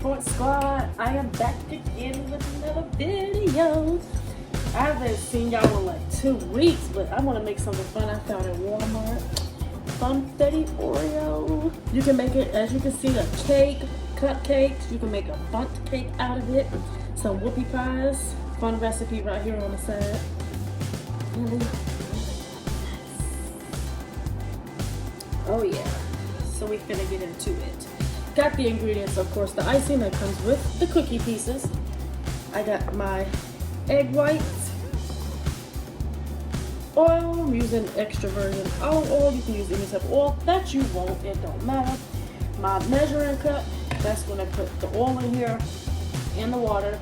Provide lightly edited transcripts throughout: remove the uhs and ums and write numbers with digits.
3-point squad. I am back again with another video. I haven't seen y'all in like 2 weeks, but I want to make something fun I found at Walmart. Funfetti Oreo. You can make it, as you can see, a cake, cupcakes. You can make a bundt cake out of it. Some whoopie pies. Fun recipe right here on the side. Oh yeah. So we're gonna get into it. Got the ingredients, of course, the icing that comes with the cookie pieces. I got my egg whites, oil. I'm using extra virgin olive oil. You can use any type of oil that you want, it don't matter. My measuring cup, that's when I put the oil in here and the water.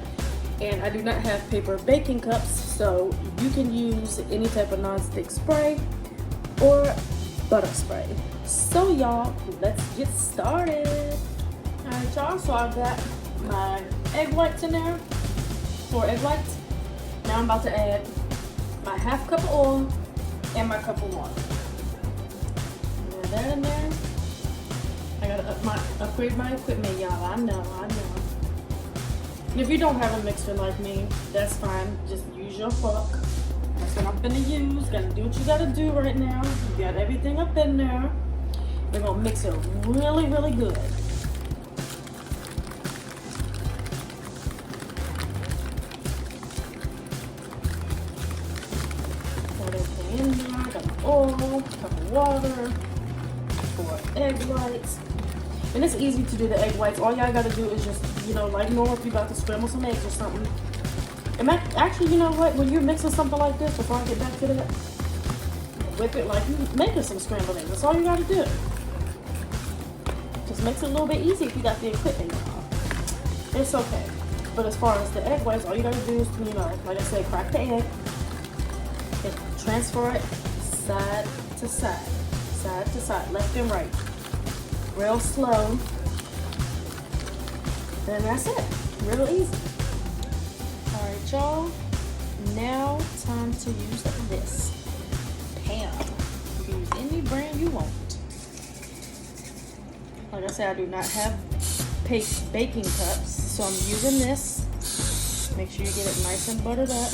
And I do not have paper baking cups, so you can use any type of non-stick spray or butter spray. So y'all, let's get started. Alright y'all, so I've got my egg whites in there, 4 egg whites. Now I'm about to add my half cup of oil and my cup of water. Add that in there. I gotta upgrade my equipment, y'all. I know. And if you don't have a mixer like me, that's fine. Just use your fork. That's what I'm gonna use. Gotta do what you gotta do right now. You got everything up in there. We're gonna mix it really, really good. Put everything in there. Got my oil, cup of water, 4 egg whites. And it's easy to do the egg whites. All y'all gotta do is just, like normal if you about to scramble some eggs or something. And actually, you know what? When you're mixing something like this, before I get back to that, whip it like you're making some scrambled eggs. That's all you gotta do. Just makes it a little bit easy if you got the equipment. It's okay. But as far as the egg whites, all you gotta do is, like I said, crack the egg and transfer it side to side, left and right. Real slow. And that's it. Real easy. Alright, y'all. Now, time to use this pan. You can use any brand you want. Like I said, I do not have baking cups, so I'm using this. Make sure you get it nice and buttered up.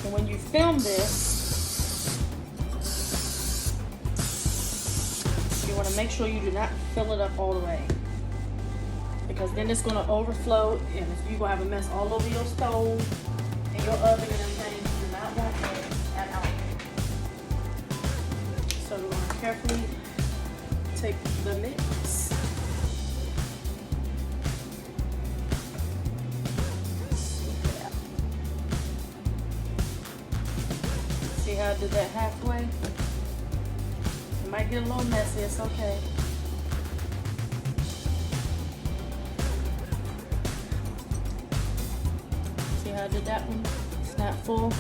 And when you film this, you want to make sure you do not fill it up all the way, because then it's going to overflow and you're going to have a mess all over your stove and your oven and everything. You do not want that at all. So we're going to carefully take the mix. See how I did that halfway? It might get a little messy, it's okay. See how I did that one? It's not full.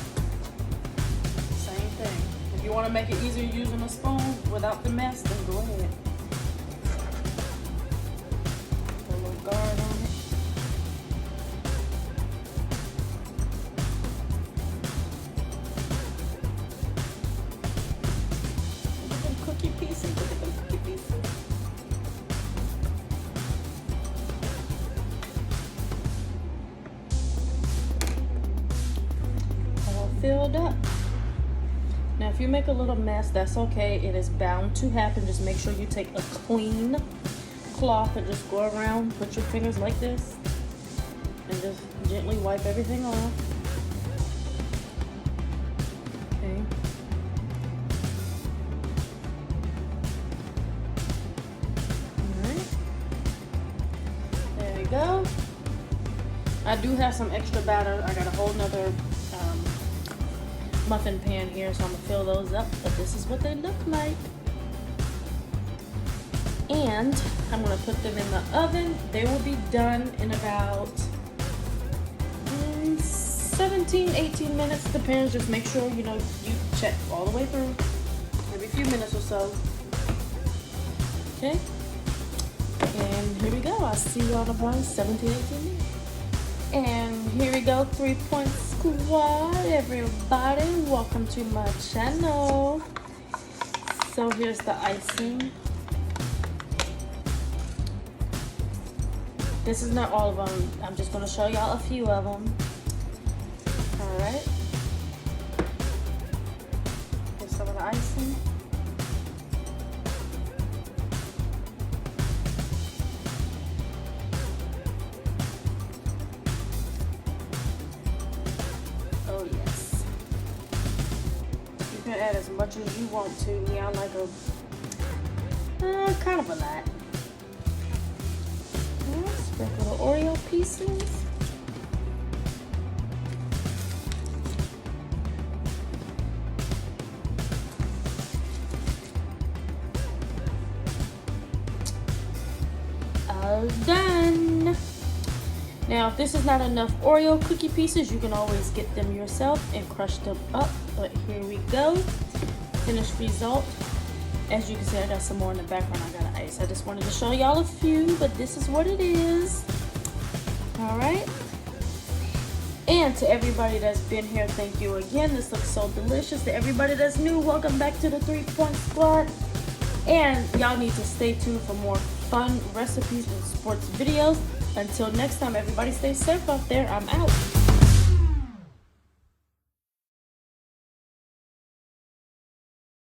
Same thing. If you want to make it easier using a spoon without the mess, then go ahead. Put a little guard on it. Look at them cookie pieces. Look at them cookie pieces. All filled up. Now, if you make a little mess, that's okay. It is bound to happen. Just make sure you take a clean cloth and just go around, put your fingers like this, and just gently wipe everything off. Okay. Alright. There we go. I do have some extra batter. I got a whole nother muffin pan here, so I'm gonna fill those up, but this is what they look like. And I'm gonna put them in the oven. They will be done in about 17-18 minutes, depends. Just make sure you check all the way through every few minutes or so. Okay, and here we go. I'll see you on about 17-18 minutes. And here we go, 3-point squad, everybody. Welcome to my channel. So here's the icing. This is not all of them. I'm just going to show y'all a few of them. All right. Here's some of the icing. Oh yes. You can add as much as you want to. Yeah, I like a kind of a lot. Sprinkle the Oreo pieces. All done. Now, if this is not enough Oreo cookie pieces, you can always get them yourself and crush them up. But here we go. Finished result. As you can see, I got some more in the background. I got ice. I just wanted to show y'all a few, but this is what it is. All right. And to everybody that's been here, thank you again. This looks so delicious. To everybody that's new, welcome back to the 3-Point Squad. And y'all need to stay tuned for more fun recipes and sports videos. Until next time, everybody stay safe out there. I'm out.